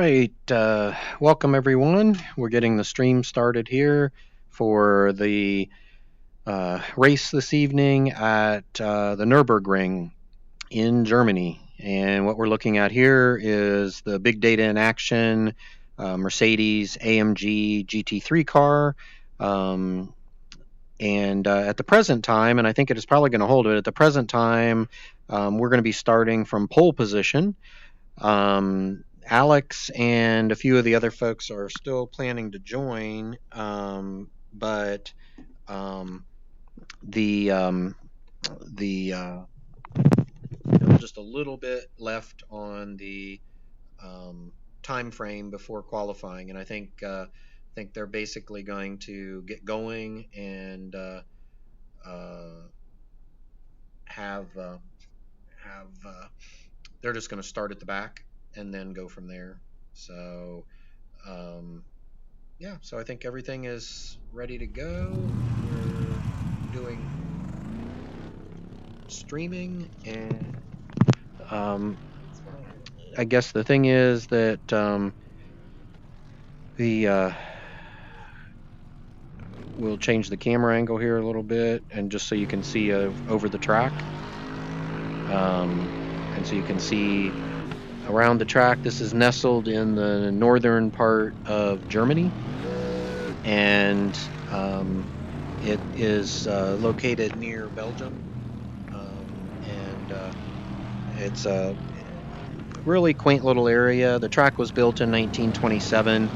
right, welcome everyone. We're getting the stream started here for the race this evening at the Nurburgring in Germany. And what we're looking at here is the big data in action Mercedes-AMG GT3 car. And at the present time, and I think it is probably going to hold it, at the present time, we're going to be starting from pole position. Alex and a few of the other folks are still planning to join, but the just a little bit left on the time frame before qualifying, and I think they're basically going to get going and have they're just going to start at the back and then go from there. So yeah, so I think everything is ready to go. We're doing streaming, and I guess the thing is that we'll change the camera angle here a little bit, and just so you can see over the track, and so you can see around the track. This is nestled in the northern part of Germany, and it is located near Belgium, and it's a really quaint little area. The track was built in 1927.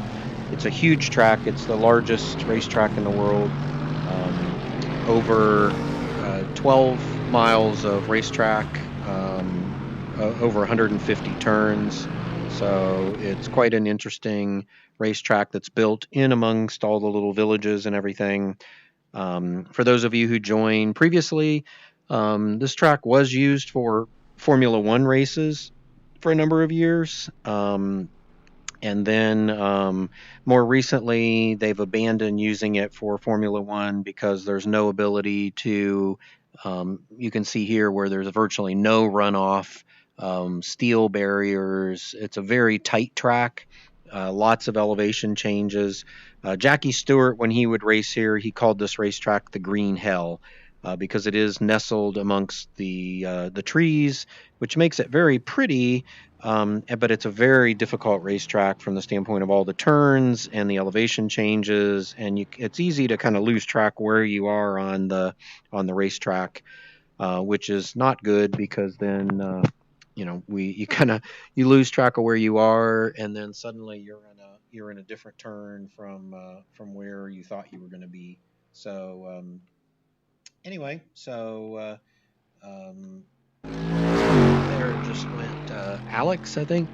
It's a huge track. It's the largest racetrack in the world. Over 12 miles of racetrack, over 150 turns. So it's quite an interesting racetrack that's built in amongst all the little villages and everything. For those of you who joined previously, this track was used for Formula One races for a number of years. And then more recently, they've abandoned using it for Formula One because there's no ability to, you can see here where there's virtually no runoff, steel barriers. It's a very tight track, lots of elevation changes. Jackie Stewart, when he would race here, he called this racetrack the Green Hell. Because it is nestled amongst the trees, which makes it very pretty, but it's a very difficult racetrack from the standpoint of all the turns and the elevation changes, and it's easy to kind of lose track where you are on the racetrack, which is not good, because then you lose track of where you are, and then suddenly you're in a different turn from where you thought you were going to be. So anyway, so there just went Alex, I think,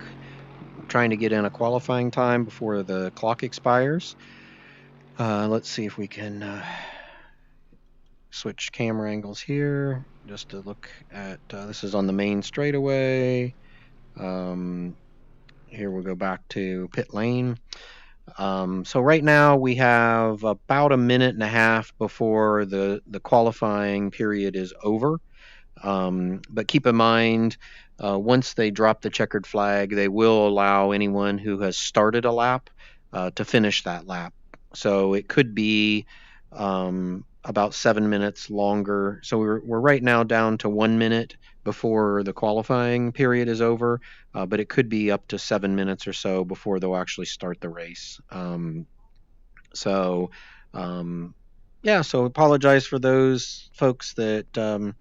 trying to get in a qualifying time before the clock expires. Let's see if we can switch camera angles here just to look at, this is on the main straightaway. Here we'll go back to pit lane. So right now we have about a minute and a half before the qualifying period is over. But keep in mind, once they drop the checkered flag, they will allow anyone who has started a lap to finish that lap. So it could be about 7 minutes longer. So we're right now down to 1 minute before the qualifying period is over, but it could be up to 7 minutes or so before they'll actually start the race. Yeah, so apologize for those folks that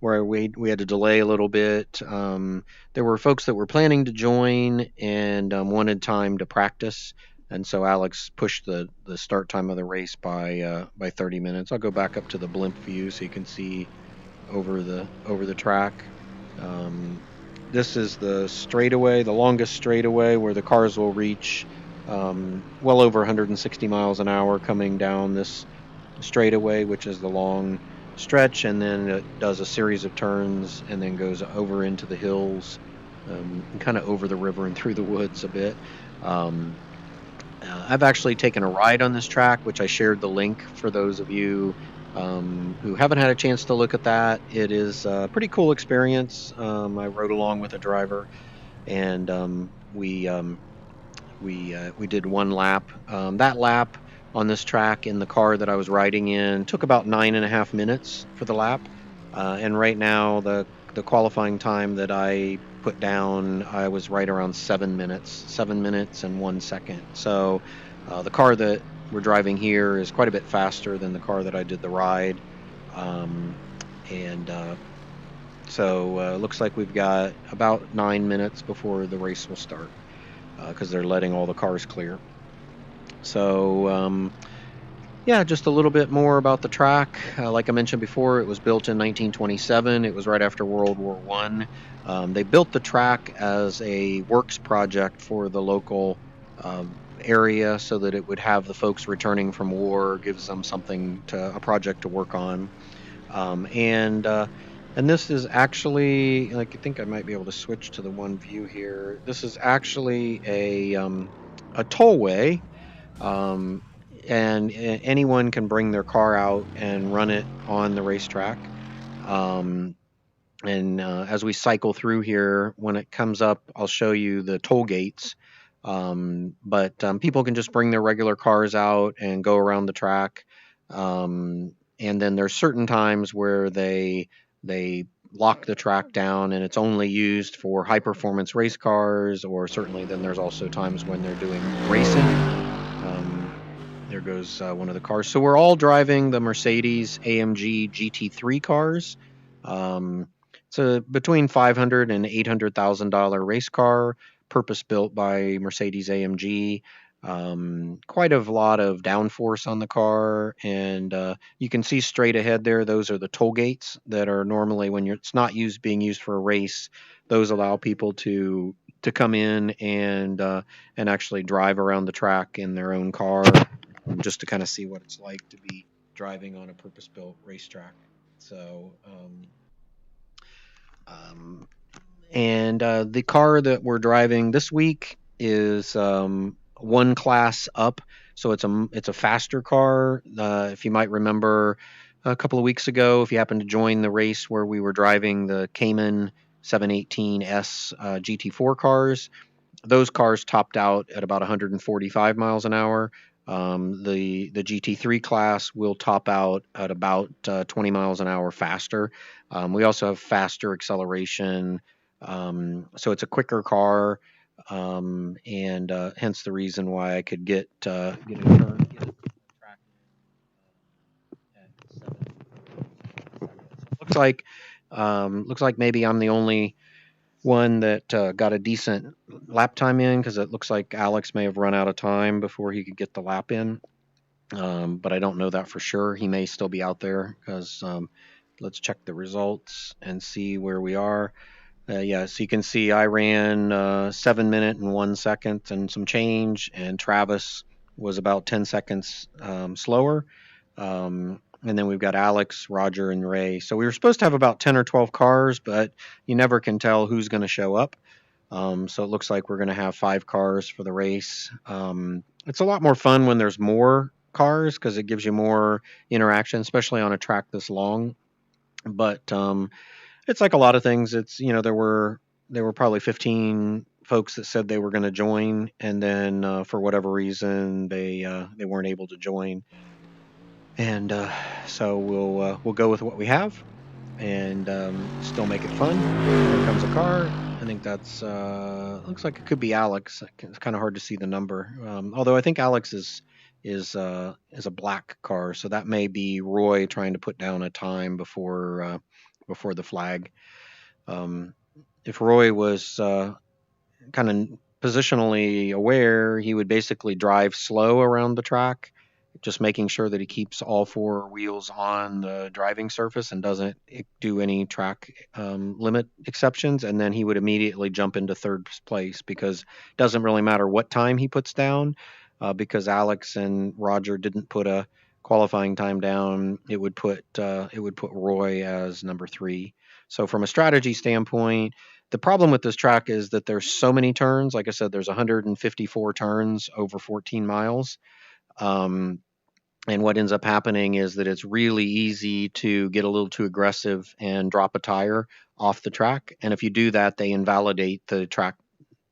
where we had to delay a little bit. There were folks that were planning to join and wanted time to practice, and so Alex pushed the start time of the race by 30 minutes. I'll go back up to the blimp view so you can see over the track. This is the straightaway, the longest straightaway, where the cars will reach well over 160 miles an hour coming down this straightaway, which is the long stretch, and then it does a series of turns and then goes over into the hills, and kind of over the river and through the woods a bit. I've actually taken a ride on this track, which I shared the link for those of you who haven't had a chance to look at that. It is a pretty cool experience. I rode along with a driver, and we we did one lap. That lap on this track in the car that I was riding in took about 9.5 minutes for the lap. And right now, the qualifying time that I put down, I was right around 7 minutes, 7 minutes and 1 second. So the car that we're driving here is quite a bit faster than the car that I did the ride. Um, and so looks like we've got about 9 minutes before the race will start because they're letting all the cars clear. So yeah, just a little bit more about the track. Like I mentioned before, it was built in 1927. It was right after World War One. They built the track as a works project for the local area, so that it would have the folks returning from war, gives them something to a project to work on. Um, and uh, and this is actually, like, I think I might be able to switch to the one view here. This is actually a tollway, um, and anyone can bring their car out and run it on the racetrack. Um, and as we cycle through here, when it comes up, I'll show you the toll gates. But people can just bring their regular cars out and go around the track. And then there's certain times where they lock the track down, and it's only used for high performance race cars. Or certainly, then there's also times when they're doing racing. Um, there goes one of the cars. So we're all driving the Mercedes-AMG GT3 cars. Um, it's a between $500 and $800,000 race car, purpose built by Mercedes-AMG. Quite a lot of downforce on the car, and you can see straight ahead there. Those are the toll gates that are normally, when it's not being used for a race. Those allow people to come in and actually drive around the track in their own car, just to kind of see what it's like to be driving on a purpose-built racetrack. So, um, and the car that we're driving this week is one class up, so it's a faster car. If you might remember, a couple of weeks ago, if you happened to join the race where we were driving the Cayman 718S GT4 cars, those cars topped out at about 145 miles an hour. The GT3 class will top out at about 20 miles an hour faster. We also have faster acceleration, so it's a quicker car, and hence the reason why I could get a track at 7. Looks like maybe I'm the only one that got a decent lap time in, because it looks like Alex may have run out of time before he could get the lap in. But I don't know that for sure. He may still be out there, because let's check the results and see where we are. Yeah, so you can see I ran 7 minutes and 1 second and some change, and Travis was about 10 seconds slower. And then we've got Alex, Roger, and Ray. So we were supposed to have about 10 or 12 cars, but you never can tell who's going to show up. So it looks like we're going to have 5 cars for the race. It's a lot more fun when there's more cars, because it gives you more interaction, especially on a track this long. But it's like a lot of things. It's, there were probably 15 folks that said they were going to join, and then for whatever reason they weren't able to join. And so we'll go with what we have, and still make it fun. Here comes a car. I think that's looks like it could be Alex. It's kind of hard to see the number, although I think Alex is a black car, so that may be Roy trying to put down a time before the flag. Um, if Roy was kind of positionally aware, he would basically drive slow around the track, just making sure that he keeps all 4 wheels on the driving surface and doesn't do any track limit exceptions. And then he would immediately jump into third place, because it doesn't really matter what time he puts down, because Alex and Roger didn't put a qualifying time down. It would put Roy as number 3. So from a strategy standpoint, the problem with this track is that there's so many turns. Like I said, there's 154 turns over 14 miles. Um, and what ends up happening is that it's really easy to get a little too aggressive and drop a tire off the track. And if you do that, they invalidate the track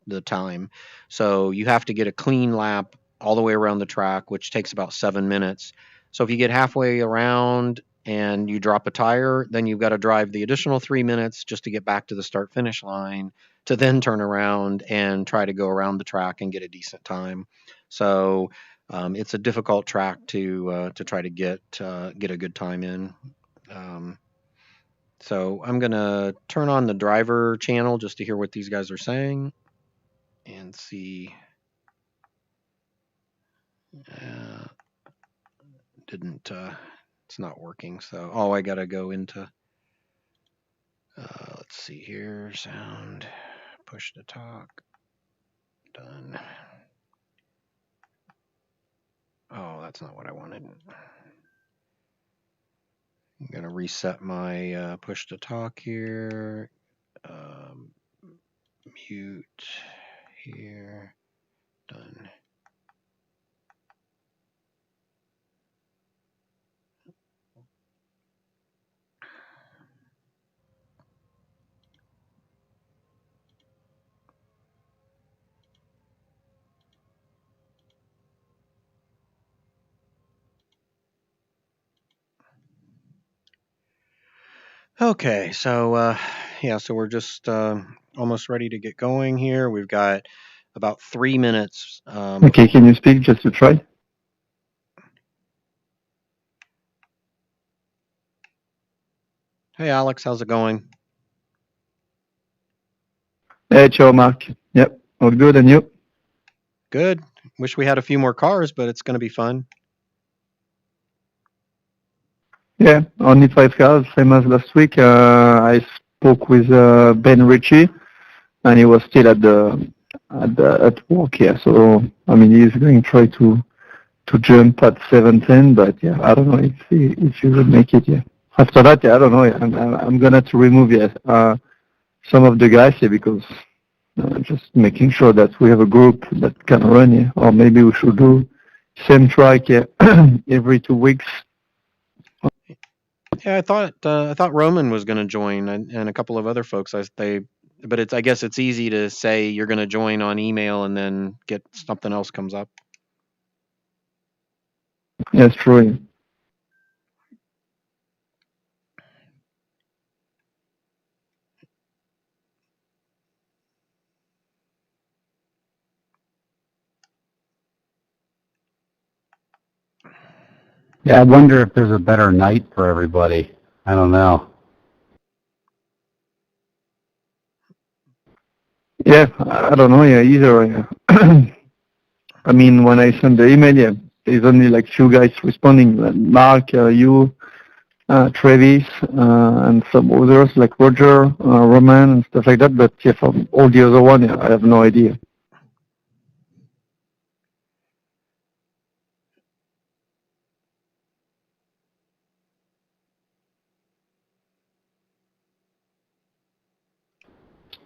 the time. So you have to get a clean lap all the way around the track, which takes about 7 minutes. So if you get halfway around and you drop a tire, then you've got to drive the additional 3 minutes just to get back to the start finish line to then turn around and try to go around the track and get a decent time. So it's a difficult track to try to get a good time in. Um, so I'm gonna turn on the driver channel just to hear what these guys are saying and see. Uh, didn't It's not working. So I gotta go into. Let's see here. Sound. Push to talk. Done. Oh, that's not what I wanted. I'm gonna reset my push to talk here. Mute here. Done. Okay, so yeah, so we're just almost ready to get going here. We've got about 3 minutes. Okay, can you speak just to try? Hey, Alex, how's it going? Hey, ciao, Mark. Yep, all good, and you? Good. Wish we had a few more cars, but it's going to be fun. Yeah, only 5 cars, same as last week. I spoke with Ben Ritchie, and he was still at work. Yeah, so I mean, he's going to try to jump at 7:10, but yeah, I don't know if he will make it. Yeah. After that, yeah, I don't know. Yeah, I'm gonna have to remove some of the guys here because just making sure that we have a group that can run. Yeah, or maybe we should do same track, yeah, every 2 weeks. Yeah, I thought Roman was going to join and a couple of other folks. But I guess it's easy to say you're going to join on email and then get something else comes up. Yes, true. Yeah, I wonder if there's a better night for everybody. I don't know. Yeah, I don't know. Yeah, either. Yeah. I mean, when I send the email, yeah, there's only like few guys responding. Mark, you, Travis, and some others like Roger, Roman, and stuff like that. But yeah, from all the other one, yeah, I have no idea.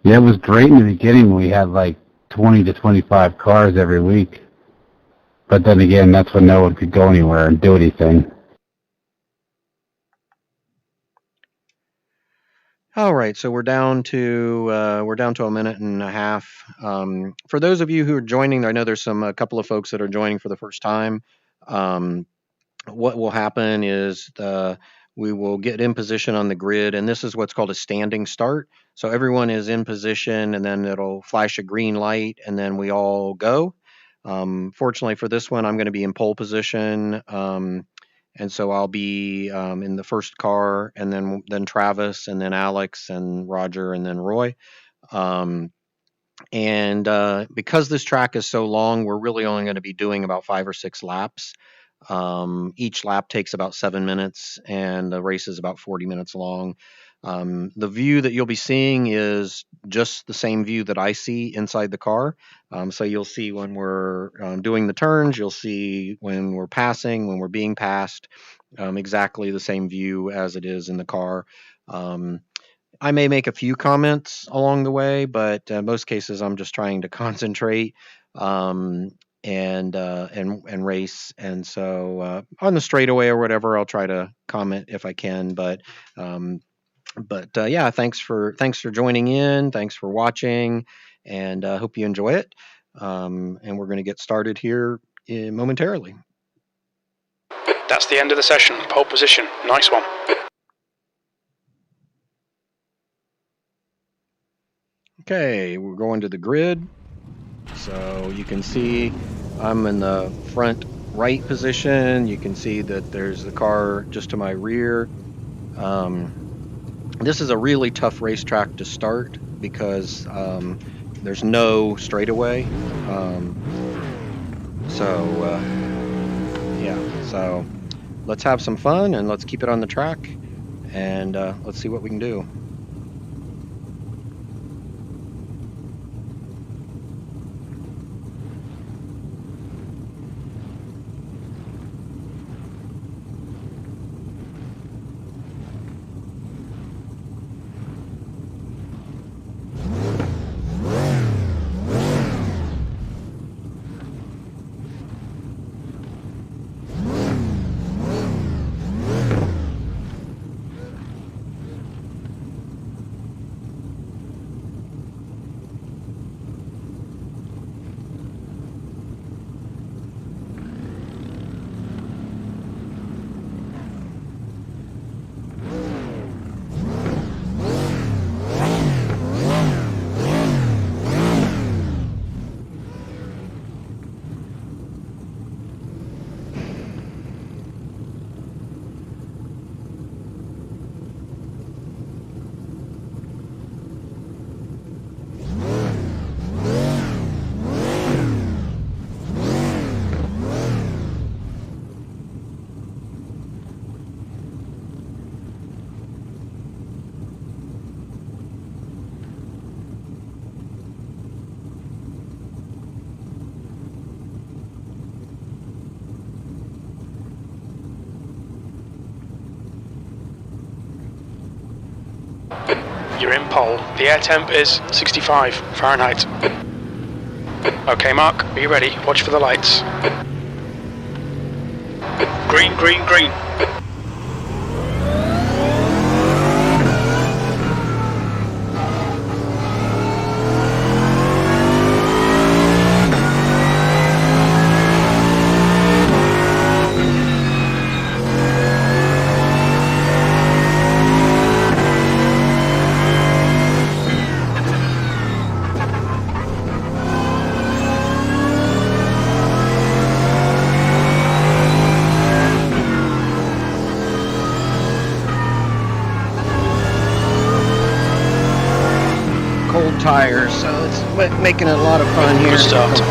Yeah, it was great in the beginning. We had like 20 to 25 cars every week. But then again, that's when no one could go anywhere and do anything. All right, so we're down to a minute and a half. For those of you who are joining, I know there's a couple of folks that are joining for the first time. Um, what will happen is we will get in position on the grid, and this is what's called a standing start. So everyone is in position, and then it'll flash a green light, and then we all go. Fortunately for this one, I'm going to be in pole position, and so I'll be in the first car, and then Travis, and then Alex, and Roger, and then Roy. Um, and because this track is so long, we're really only going to be doing about 5 or 6 laps. Each lap takes about 7 minutes, and the race is about 40 minutes long. The view that you'll be seeing is just the same view that I see inside the car. So you'll see when we're doing the turns, you'll see when we're passing, when we're being passed, exactly the same view as it is in the car. Um, I may make a few comments along the way, but most cases I'm just trying to concentrate um, and race. And so on the straightaway or whatever, I'll try to comment if I can. Um, but yeah, thanks for joining in. Thanks for watching, and hope you enjoy it. And we're going to get started here momentarily. That's the end of the session. Pole position. Nice one. Okay, we're going to the grid. So you can see I'm in the front right position. You can see that there's the car just to my rear. This is a really tough racetrack to start because there's no straightaway. So let's have some fun and let's keep it on the track, and let's see what we can do. You're in pole. The air temp is 65 Fahrenheit. Okay, Mark, are you ready? Watch for the lights. Green, green, green. Tires, so it's making it a lot of fun here. Good start.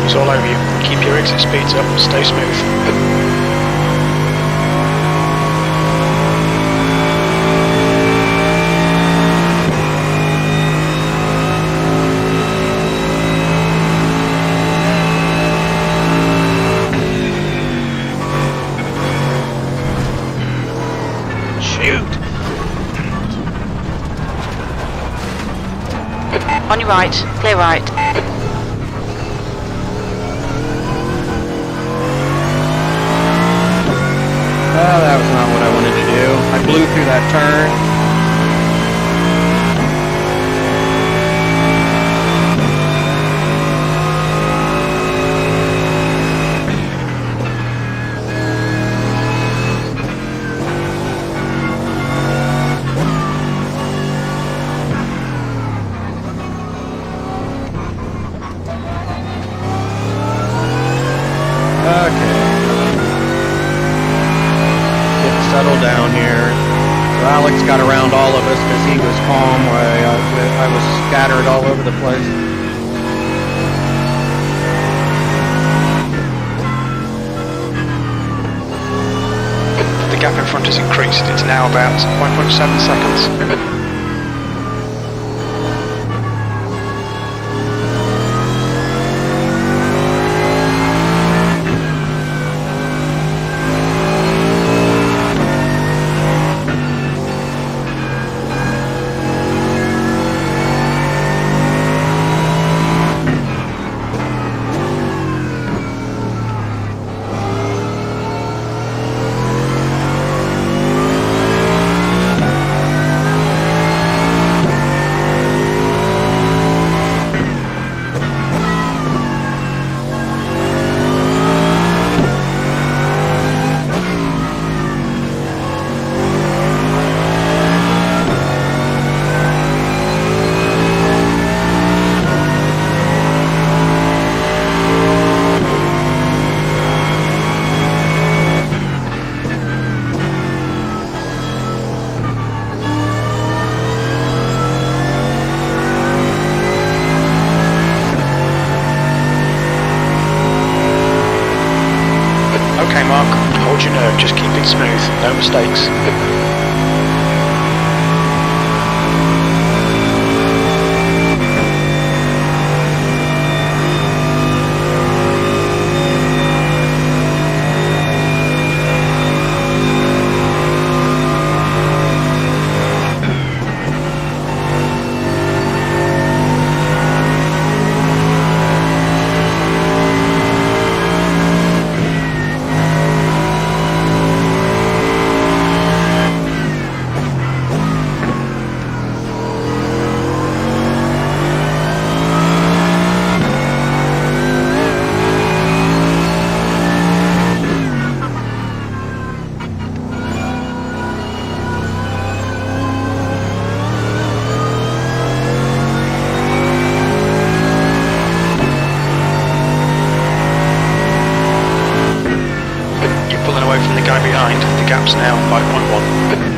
It's all over you. Keep your exit speeds up and stay smooth. On your right, clear right. Oh, that was not what I wanted to do. I blew through that turn. Settle down here. So Alex got around all of us because he was calm while I was scattered all over the place. The gap in front has increased. It's now about 1.7 seconds. Mark. Hold your nerve, just keep it smooth, no mistakes. From the guy behind, the gap's now 5.1.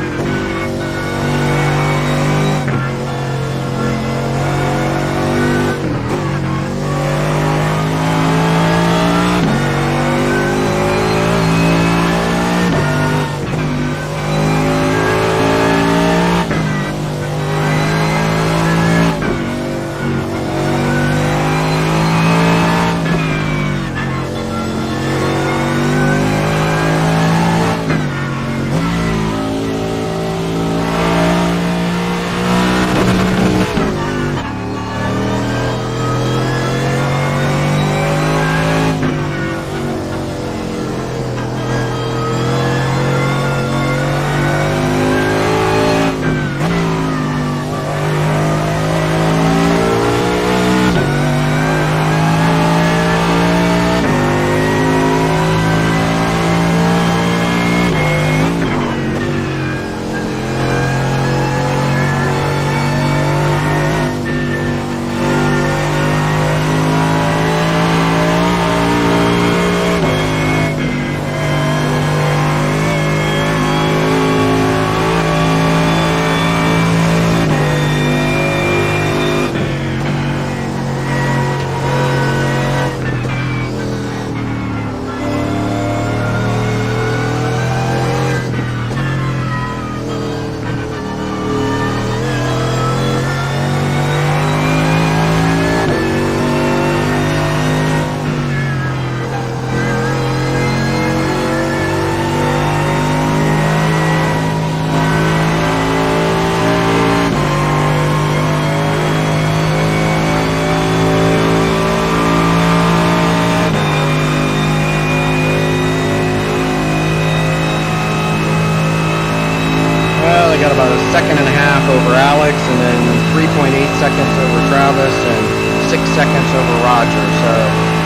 About a second and a half over Alex, and then 3.8 seconds over Travis, and 6 seconds over Roger. So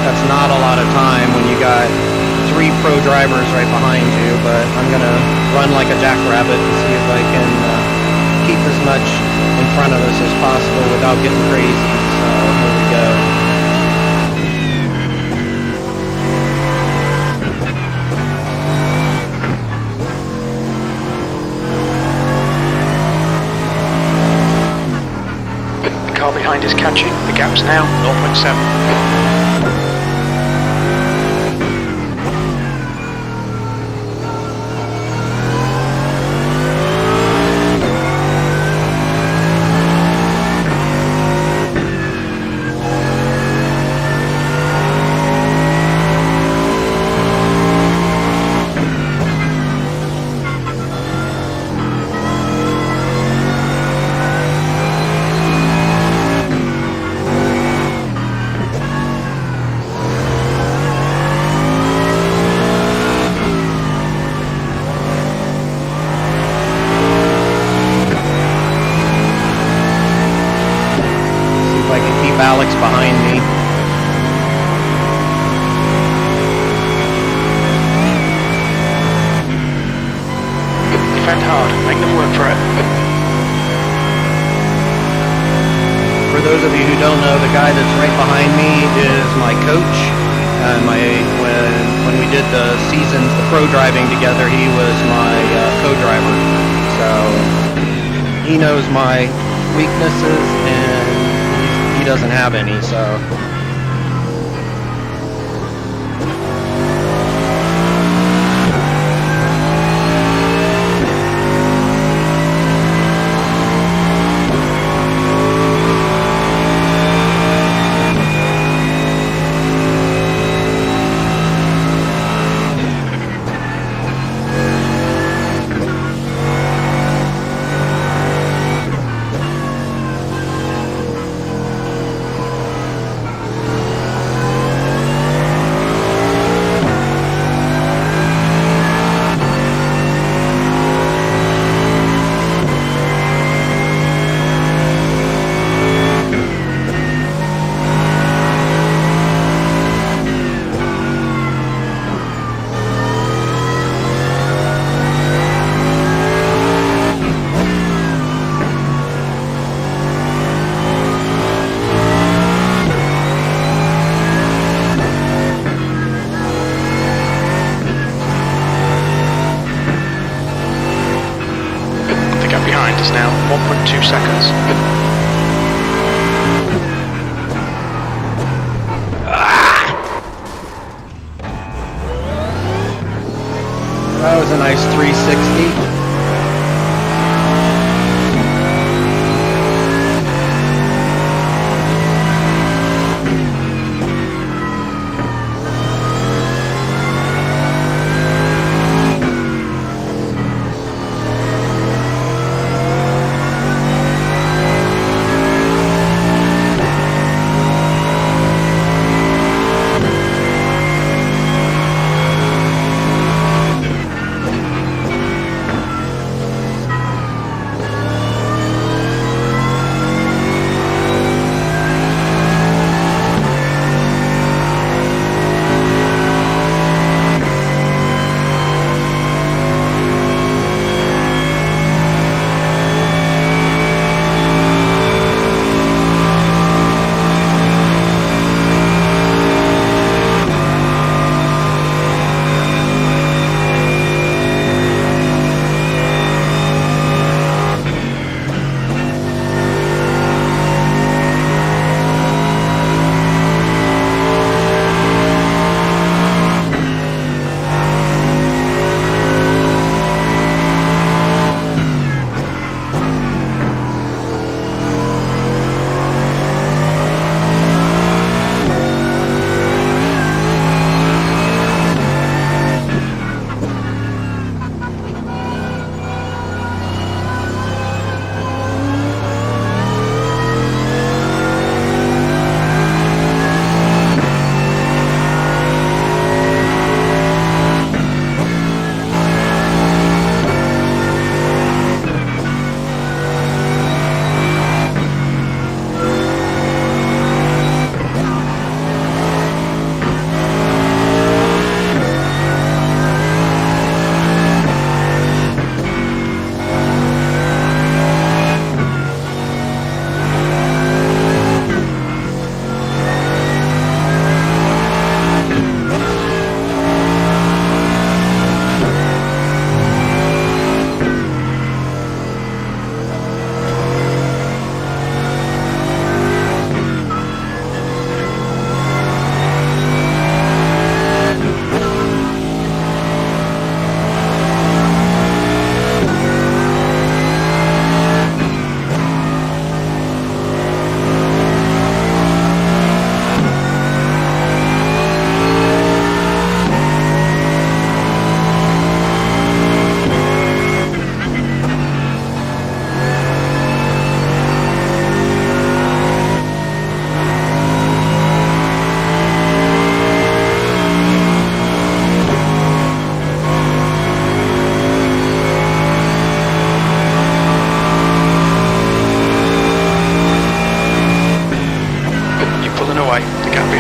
that's not a lot of time when you got 3 pro drivers right behind you, but I'm going to run like a jackrabbit and see if I can keep as much in front of us as possible without getting crazy. So here we go. Car behind is catching, the gap's now 0.7. Alex behind me. Defend hard, make them work for it. For those of you who don't know, the guy that's right behind me is my coach. When we did the seasons, the pro driving together, he was my co-driver. So he knows my weaknesses and he doesn't have any, so. us now, 1.2 seconds. That was a nice 360.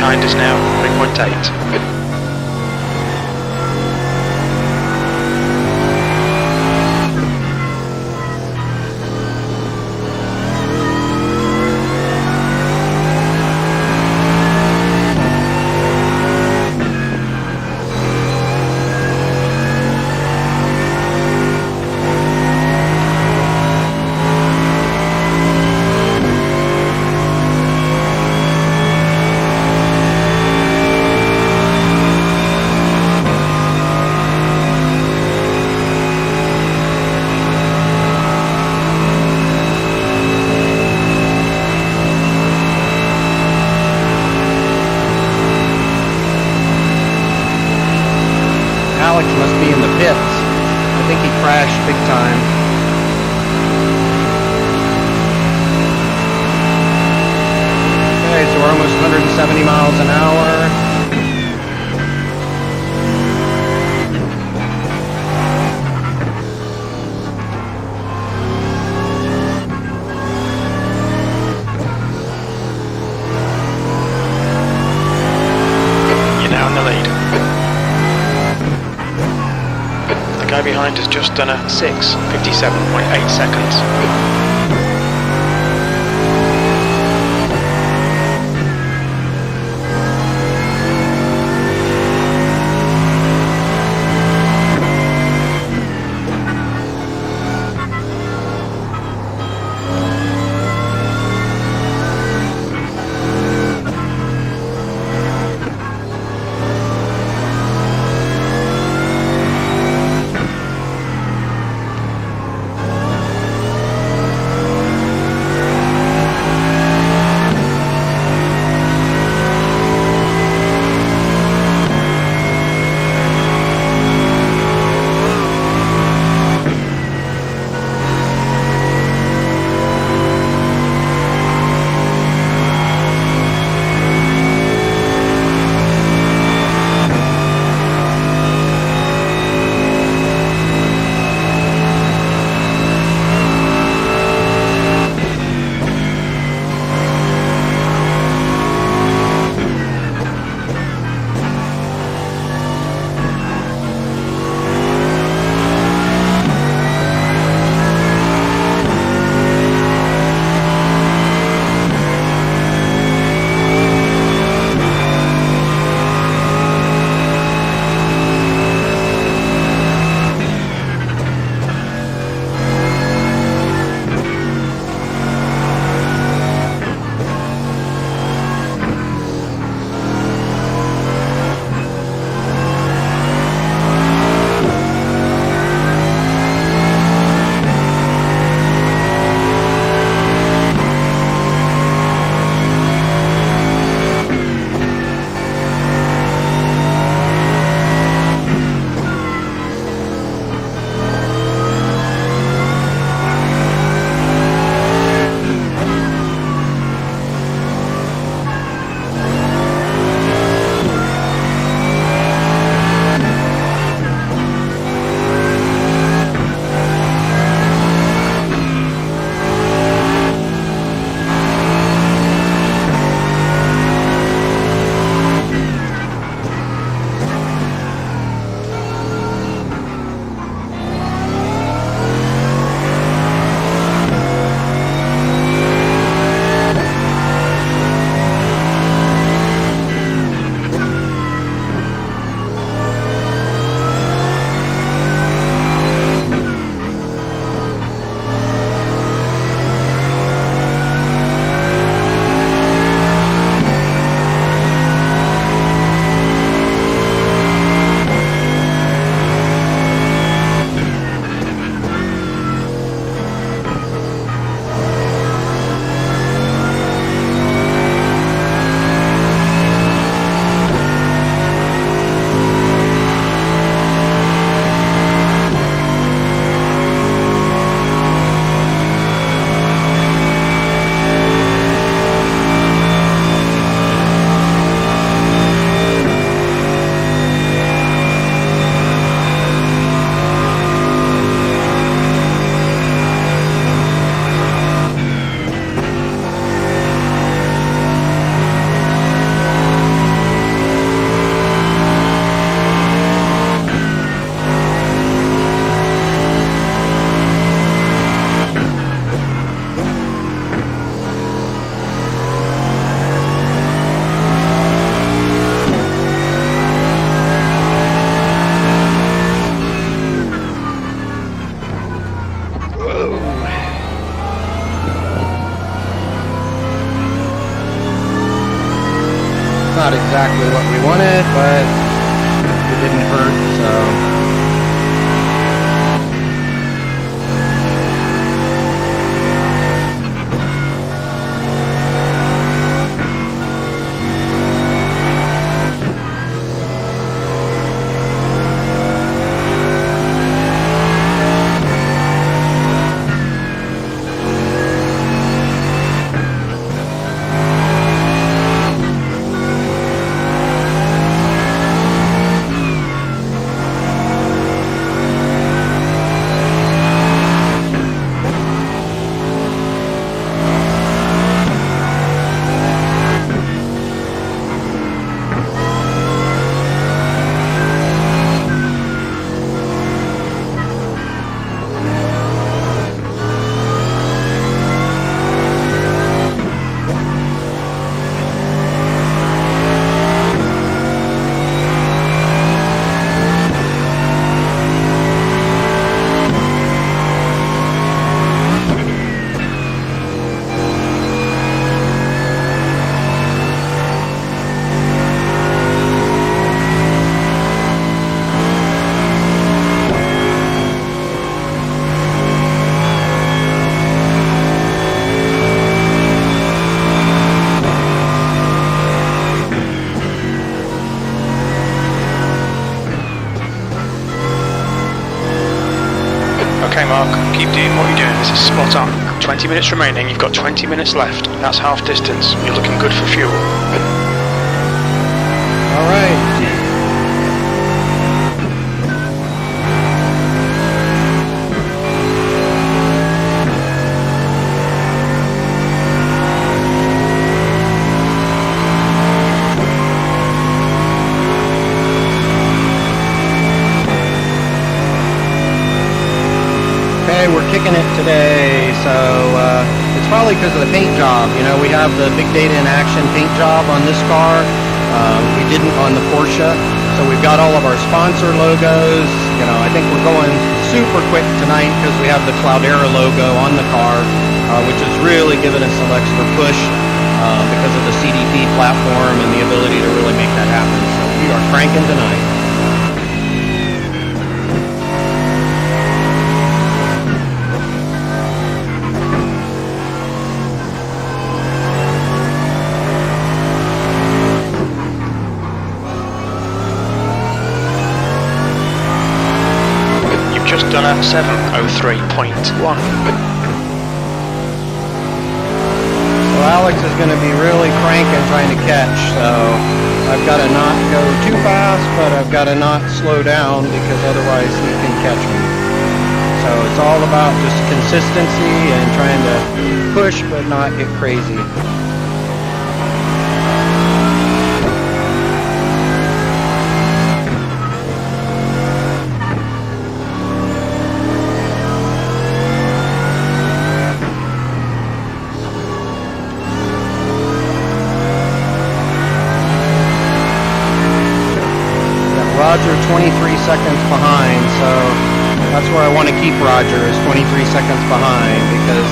behind us now, 3.8. Alex must be in the pits. I think he crashed big time. Okay, so we're almost 170 miles an hour. You're now in the lead. The guy behind has just done a 6:57.8 seconds. wanted, but it didn't hurt, so. Okay, Mark, keep doing what you're doing. This is spot on. 20 minutes remaining. You've got 20 minutes left. That's half distance. You're looking good for fuel. All right. We're kicking it today, so it's probably because of the paint job. You know, we have the Big Data in Action paint job on this car. We didn't on the Porsche, so we've got all of our sponsor logos. You know, I think we're going super quick tonight because we have the Cloudera logo on the car, which has really given us some extra push because of the CDP platform and the ability to really make that happen. So we are cranking tonight. Just done at 7:03.1. So Alex is going to be really cranking trying to catch, so I've got to not go too fast, but I've got to not slow down because otherwise he can catch me. So it's all about just consistency and trying to push but not get crazy. Roger 23 seconds behind, so that's where I want to keep Roger, is 23 seconds behind, because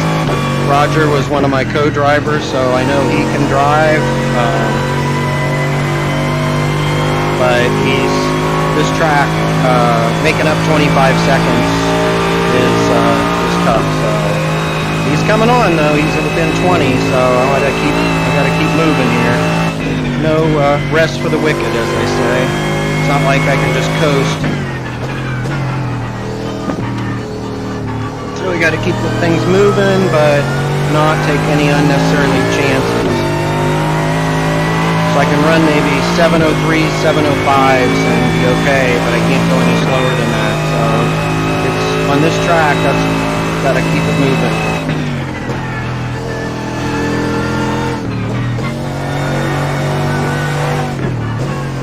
Roger was one of my co-drivers, so I know he can drive, but this track, making up 25 seconds is tough, so he's coming on though, he's within 20, so I gotta keep moving here. No rest for the wicked, as they say. It's not like I can just coast. It's really got to keep the things moving, but not take any unnecessarily chances. So I can run maybe 703s, 705s and be okay, but I can't go any slower than that. So it's on this track, that's got to keep it moving.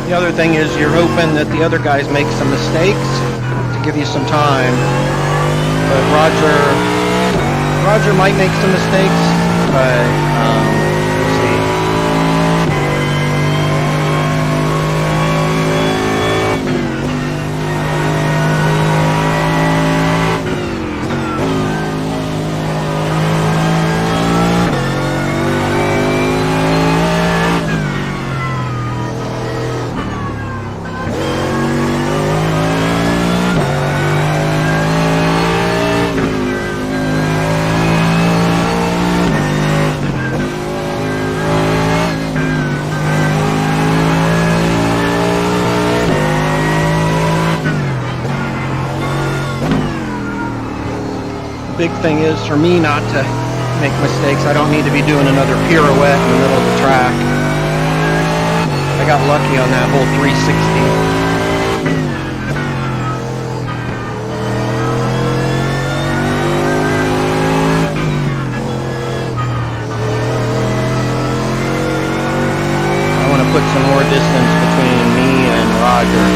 The other thing is you're hoping that the other guys make some mistakes to give you some time. But Roger might make some mistakes, but we'll see. big thing is for me not to make mistakes. I don't need to be doing another pirouette in the middle of the track. I got lucky on that whole 360. Put some more distance between me and Roger.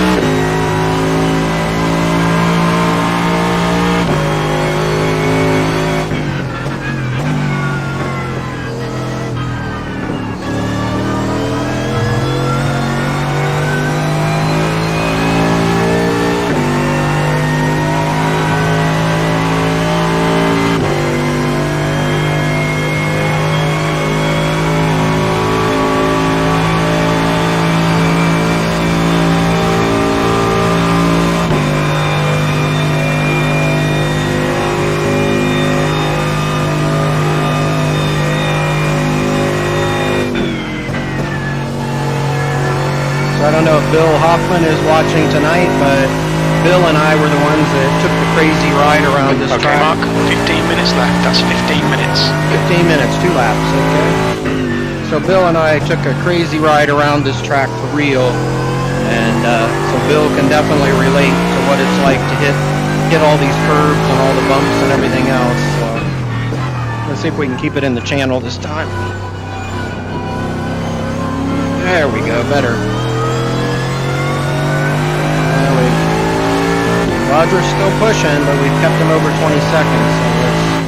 I don't know if Bill Hoffman is watching tonight, but Bill and I were the ones that took the crazy ride around this okay, track. Mark, 15 minutes left. That's 15 minutes. 15 minutes, 2 laps, okay. So Bill and I took a crazy ride around this track for real, and so Bill can definitely relate to what it's like to hit all these curves and all the bumps and everything else. So let's see if we can keep it in the channel this time. There we go, better. Roger's still pushing, but we've kept him over 20 seconds, so let's...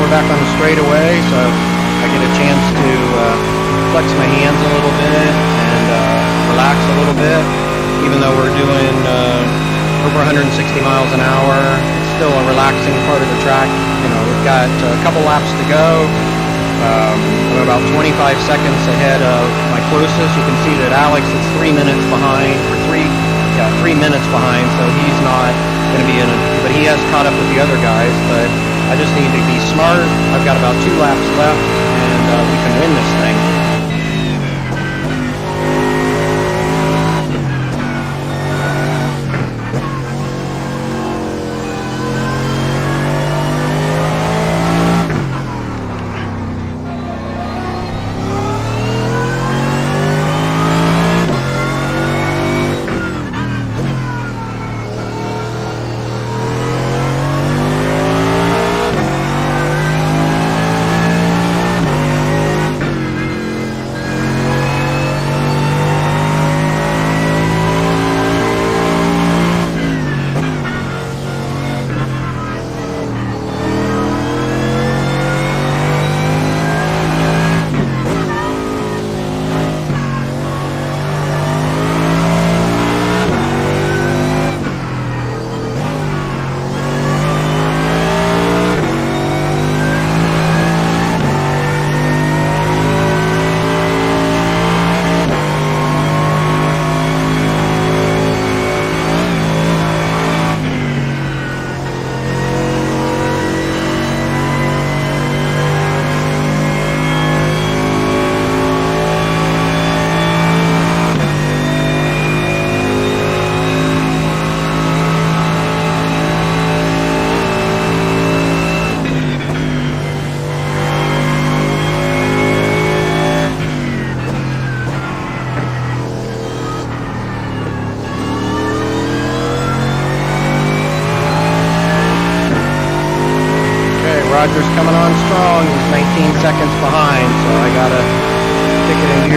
Back on the straightaway, so I get a chance to flex my hands a little bit and relax a little bit. Even though we're doing over 160 miles an hour, it's still a relaxing part of the track. You know, we've got a couple laps to go. I'm about 25 seconds ahead of my closest. You can see that Alex is 3 minutes behind, or 3 minutes behind, so he's not going to be in it, but he has caught up with the other guys. But I just need to be smart. I've got about 2 laps left, and we can win this thing.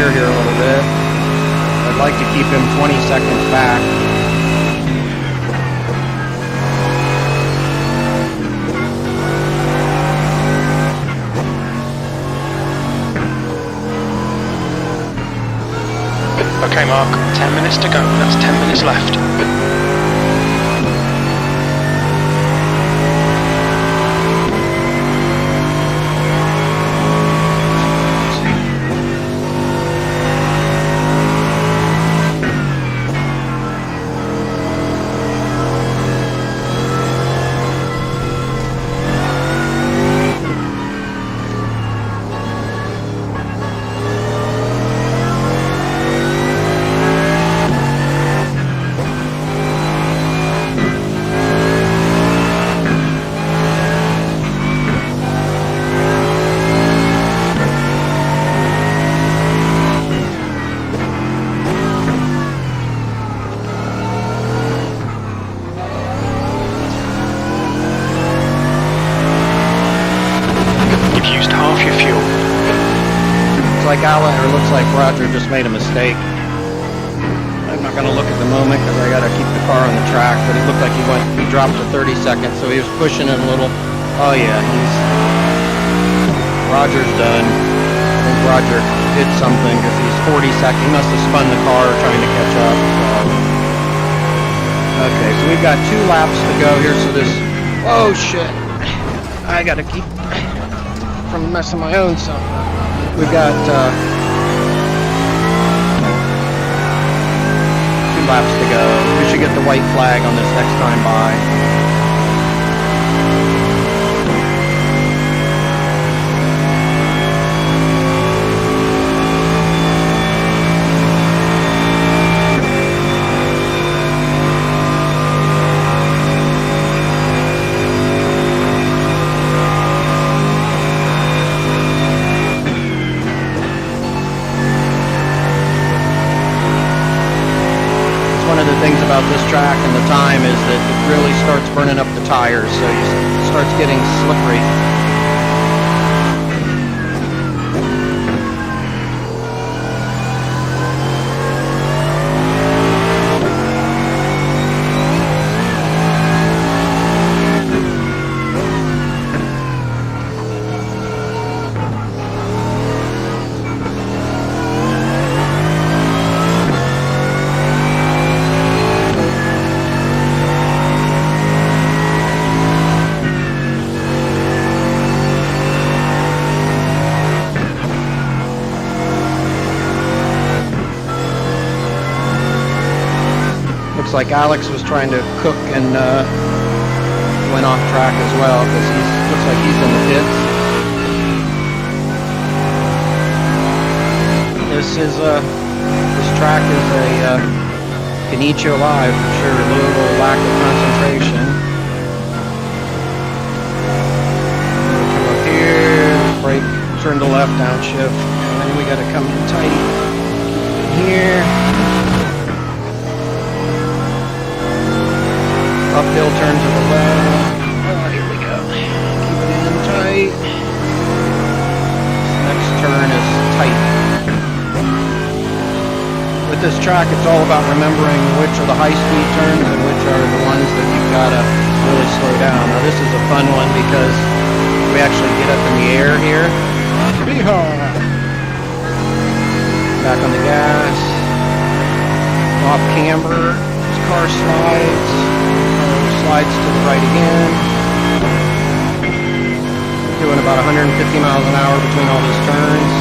rear here a little bit. I'd like to keep him 20 seconds back. Okay, Mark, 10 minutes to go. That's 10 minutes left. Looks like Roger just made a mistake. I'm not going to look at the moment because I got to keep the car on the track, but it looked like he dropped to 30 seconds, so he was pushing it a little. Oh yeah, Roger's done. I think Roger did something because he's 40 seconds. He must have spun the car trying to catch up. So. Okay, so we've got 2 laps to go here, so this, oh shit, I got to keep from messing my own self up. We've got 2 laps to go. We should get the white flag on this next time by. Things about this track and the time is that it really starts burning up the tires, so it starts getting slippery. Looks like Alex was trying to cook and went off track as well because looks like he's in the pits. This track is a can eat you alive for sure. A little lack of concentration. Come up here, brake, turn to left, downshift, and then we got to come tight here. Uphill turn to the left. Oh, here we go. Keep it in tight. Next turn is tight. With this track, it's all about remembering which are the high-speed turns and which are the ones that you've got to really slow down. Now, this is a fun one because we actually get up in the air here. Back on the gas. Off camber. This car slides. Slides to the right again. Doing about 150 miles an hour between all those turns.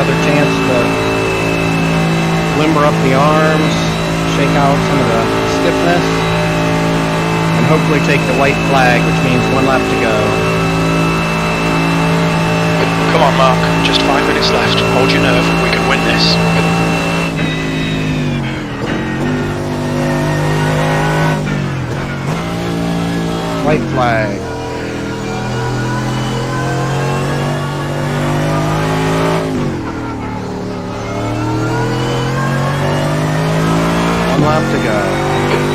another chance to limber up the arms, shake out some of the stiffness, and hopefully take the white flag, which means 1 lap to go. Come on, Mark. Just 5 minutes left. Hold your nerve. We can win this. White flag. One lap to go.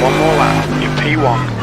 1 more lap. You're P1.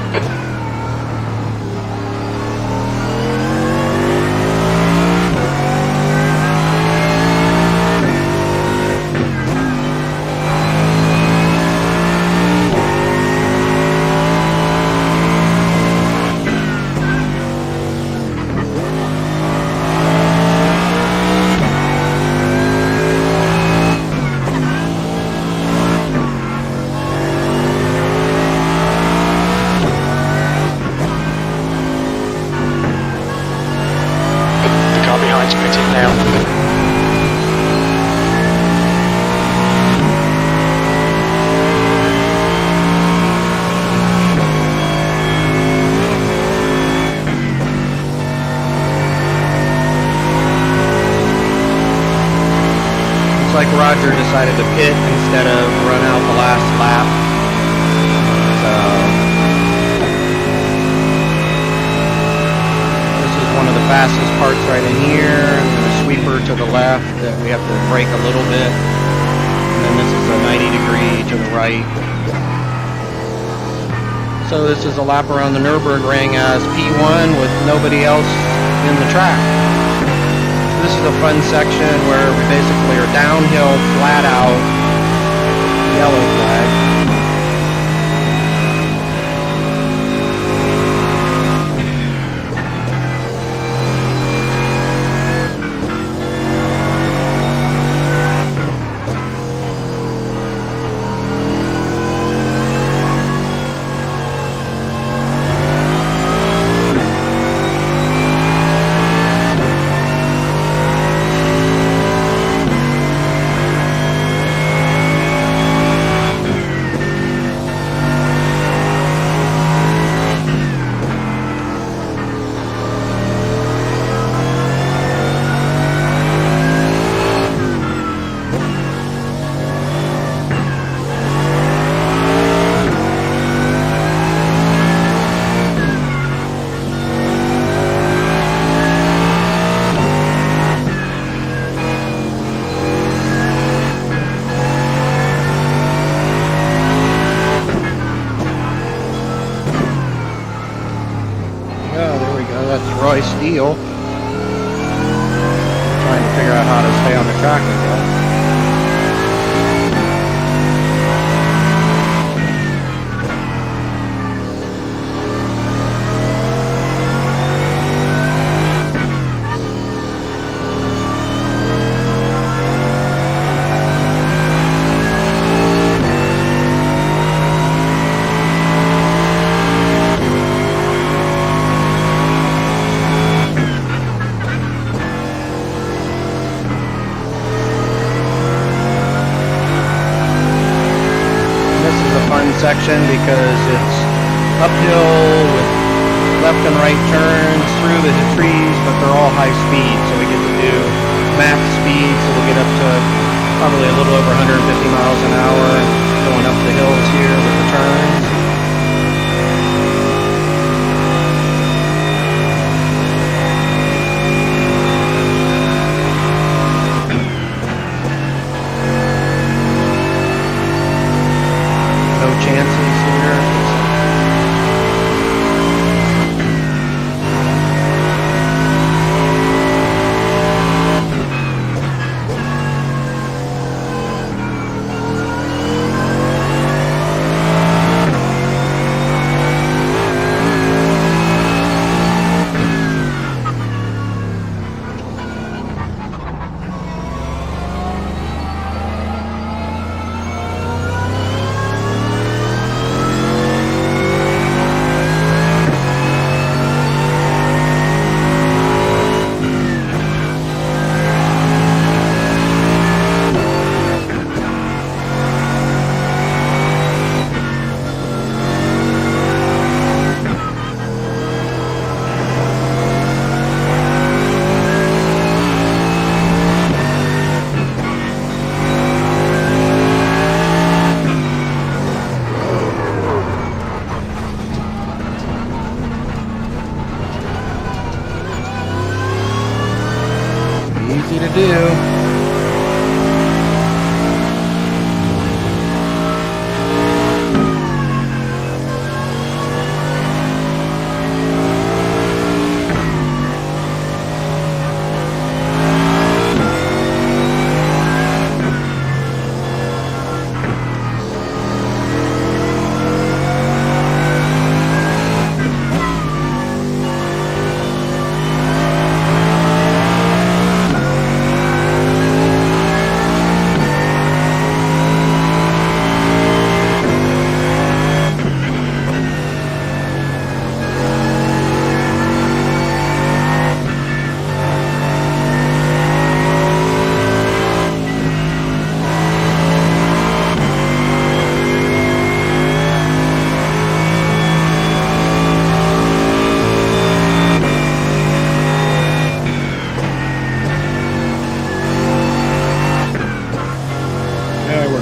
Like Roger decided to pit instead of run out the last lap. So this is one of the fastest parts right in here, and then a sweeper to the left that we have to brake a little bit, and then this is a 90-degree to the right. So this is a lap around the Nurburgring as P1 with nobody else in the track. This is a fun section where we basically are downhill, flat out, yellow flag. Roy Steele trying to figure out how to stay on the track, I guess. Section because it's uphill with left and right turns through the trees, but they're all high speed, so we get to do max speed, so we'll get up to probably a little over 150 miles an hour going up the hills here with the turns. Chances here. easy to do.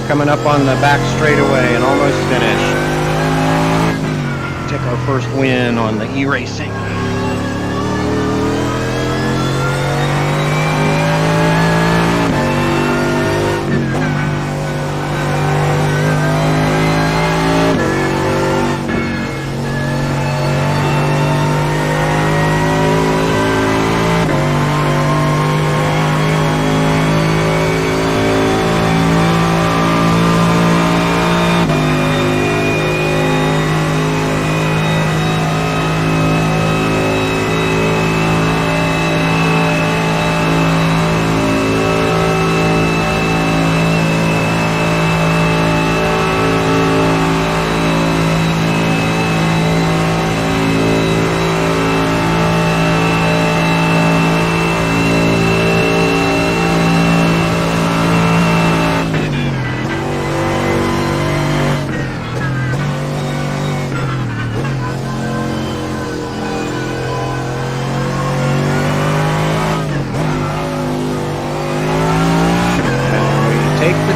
Coming up on the back straightaway and almost finished. Take our first win on the e-racing.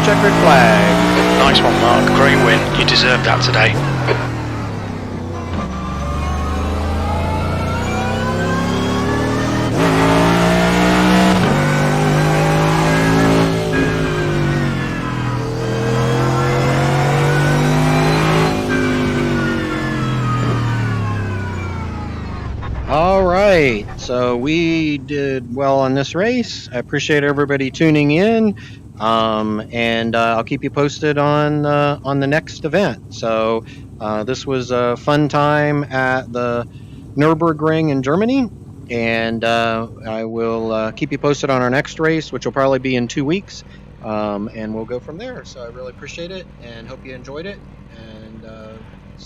Checkered flag. Nice one, Mark. Great win. You deserved that today. All right, so we did well on this race. I appreciate everybody tuning in. And I'll keep you posted on the next event. So this was a fun time at the Nurburgring in Germany, and I will keep you posted on our next race, which will probably be in 2 weeks, and we'll go from there. So I really appreciate it and hope you enjoyed it, and